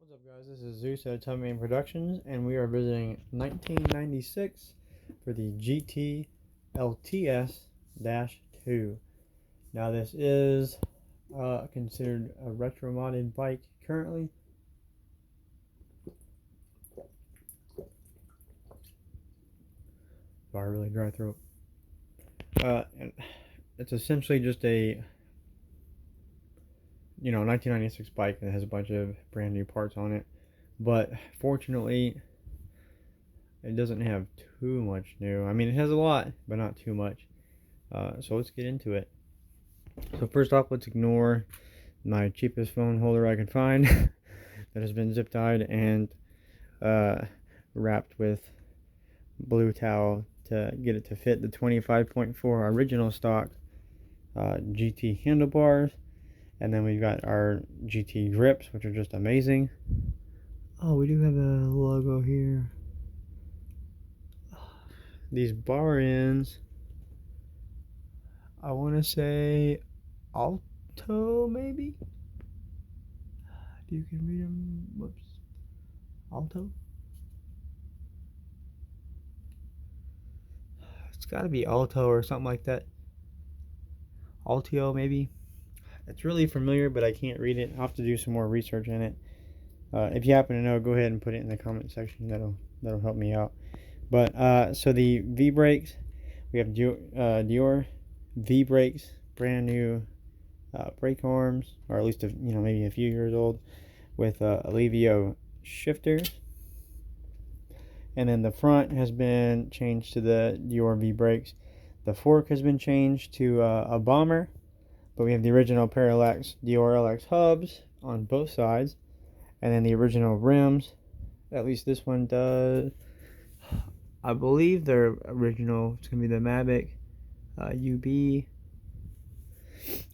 What's up, guys? This is Zeus at Main Productions, and we are visiting 1996 for the GT LTS-2. Now, this is considered a retro modded bike currently. Sorry, really dry throat. It's essentially just a 1996 bike that has a bunch of brand new parts on it, but fortunately it doesn't have too much new. I mean, it has a lot, but not too much. So let's get into it. So first off, let's ignore my cheapest phone holder I can find that has been zip tied and wrapped with blue towel to get it to fit the 25.4 original stock GT handlebars. And then we've got our GT grips, which are just amazing. Oh, we do have a logo here. These bar ends, I want to say Alto, maybe? You can read them. Whoops. Alto? It's got to be Alto or something like that. Altio, maybe? It's really familiar, but I can't read it. I'll have to do some more research in it. If you happen to know, go ahead and put it in the comment section. That'll help me out. But so the V brakes, we have Dior V brakes, brand new brake arms, or at least maybe a few years old, with Alivio shifters. And then the front has been changed to the Dior V brakes. The fork has been changed to a bomber. But we have the original Parallax Dior LX hubs on both sides. And then the original rims. At least this one does. I believe they're original. It's going to be the Mavic UB.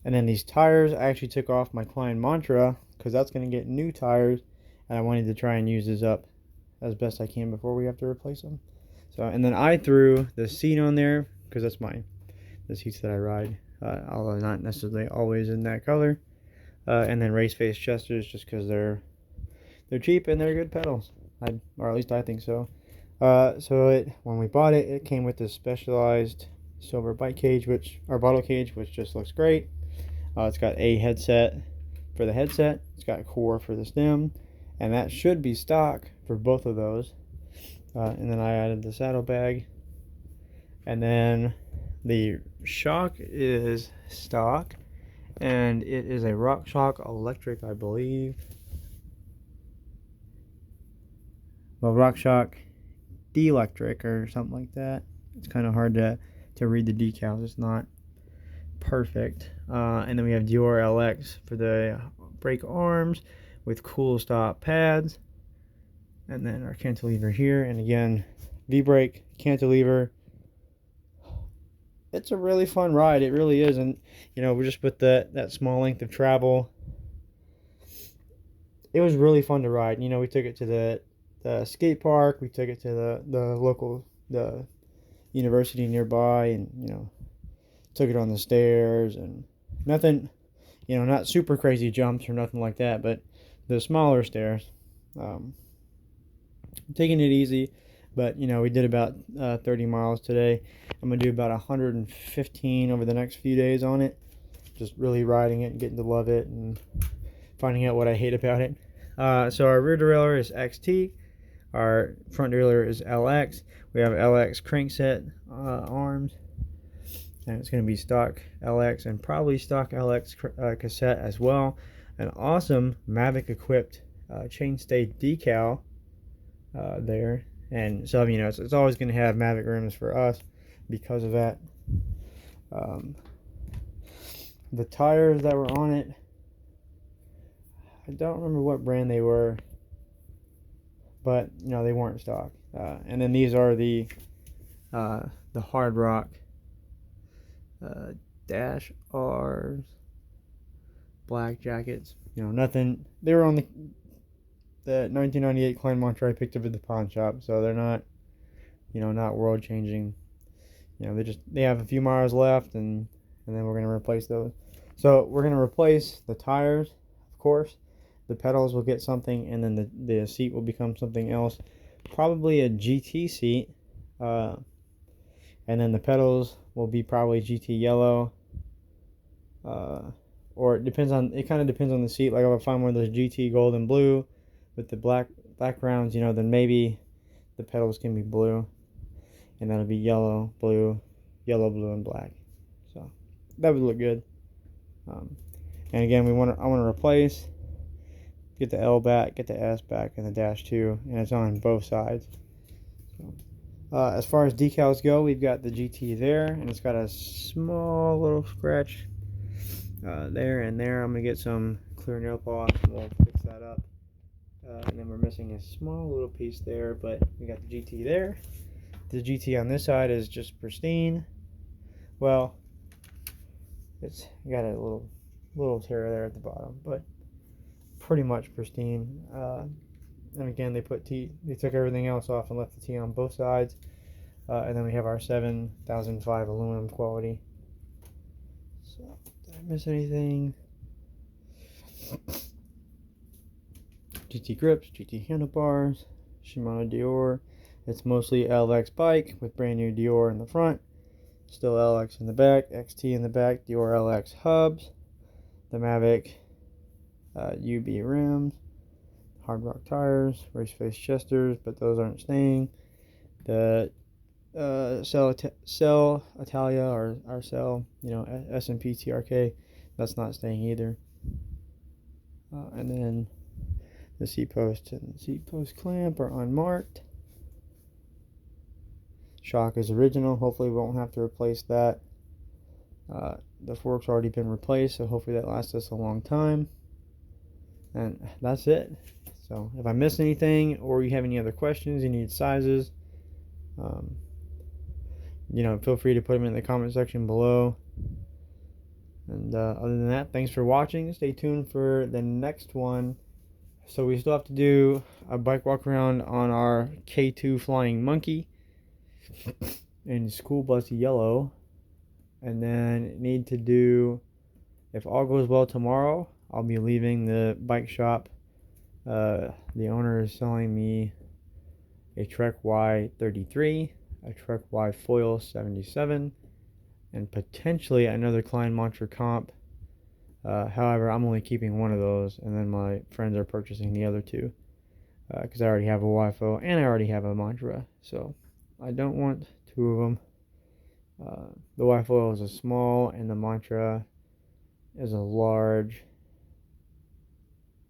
And then these tires, I actually took off my Klein Mantra because that's going to get new tires. And I wanted to try and use this up as best I can before we have to replace them. So, and then I threw the seat on there because that's the seats that I ride. Although not necessarily always in that color. And then race face chesters, just because they're cheap and they're good pedals. Or at least I think so. When we bought it, it came with this specialized silver bike cage, bottle cage, which just looks great. It's got a headset for the headset. It's got a core for the stem, and that should be stock for both of those. And then I added the saddlebag, and then the shock is stock, and it is a RockShox electric, I believe. Well, RockShox D-electric or something like that. It's kind of hard to read the decals. It's not perfect. And then we have Dior LX for the brake arms with cool stop pads. And then our cantilever here. And again, V-brake, cantilever. It's a really fun ride. It really is. And, we're just with that small length of travel. It was really fun to ride. We took it to the skate park. We took it to the university nearby, and, took it on the stairs, and nothing, not super crazy jumps or nothing like that, but the smaller stairs. Taking it easy. But, we did about 30 miles today. I'm going to do about 115 over the next few days on it. Just really riding it and getting to love it and finding out what I hate about it. So our rear derailleur is XT. Our front derailleur is LX. We have LX crankset arms. And it's going to be stock LX and probably stock LX cassette as well. An awesome Mavic equipped chainstay decal there. And so, it's always going to have Mavic rims for us because of that. The tires that were on it, I don't remember what brand they were, but, they weren't stock. And then these are the Hard Rock Dash R's, black jackets. Nothing. They were on the 1998 Klein Mantra I picked up at the pawn shop, so they're not, not world changing. They have a few miles left, and then we're gonna replace those. So we're gonna replace the tires, of course. the pedals will get something, and then the seat will become something else, probably a GT seat, and then the pedals will be probably GT yellow, or it kind of depends on the seat. Like if I find one of those GT gold and blue with the black backgrounds, then maybe the pedals can be blue, and that'll be yellow, blue, and black. So that would look good. And again, I want to replace, get the L back, get the S back, and the dash 2, and it's on both sides. So, as far as decals go, we've got the GT there, and it's got a small little scratch there and there. I'm gonna get some clear nail polish, and we'll fix that up. And then we're missing a small little piece there, but we got the GT there. The GT on this side is just pristine. Well, it's got a little tear there at the bottom, but pretty much pristine. And again, they took everything else off and left the T on both sides. And then we have our 7005 aluminum quality. So, did I miss anything? GT grips, GT handlebars, Shimano Dior. It's mostly LX bike with brand new Dior in the front. Still LX in the back, XT in the back, Dior LX hubs, the Mavic UB rims, Hard Rock tires, race face chesters, but those aren't staying. The Cell Italia or Arcel, S&P TRK, that's not staying either. And then the seat post and seat post clamp are unmarked. Shock is original. Hopefully we won't have to replace that. The fork's already been replaced, so hopefully that lasts us a long time. And that's it. So if I missed anything, or you have any other questions, you need sizes, feel free to put them in the comment section below. And other than that, thanks for watching. Stay tuned for the next one. So we still have to do a bike walk around on our K2 Flying Monkey in School Bus Yellow. And then need to do, if all goes well tomorrow, I'll be leaving the bike shop. The owner is selling me a Trek Y33, a Trek Y Foil 77, and potentially another Klein Mantra Comp. However, I'm only keeping one of those, and then my friends are purchasing the other two, because I already have a YFO and I already have a Mantra, so I don't want two of them. The YFO is a small, and the Mantra is a large.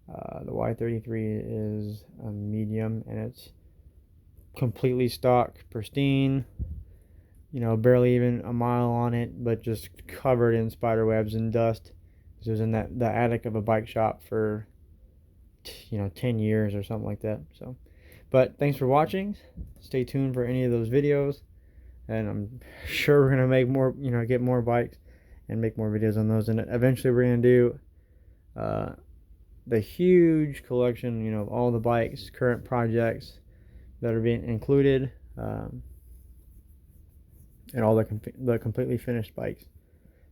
The Y33 is a medium, and it's completely stock, pristine. Barely even a mile on it, but just covered in spider webs and dust. It was in the attic of a bike shop for 10 years or something like that. So, but thanks for watching. Stay tuned for any of those videos, and I'm sure we're gonna make more, get more bikes and make more videos on those. And eventually we're gonna do the huge collection, of all the bikes, current projects that are being included, and all the completely finished bikes.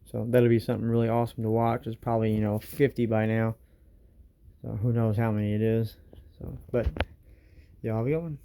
So that'll be something really awesome to watch. It's probably 50 by now, so who knows how many it is. So, but yeah, I'll be going.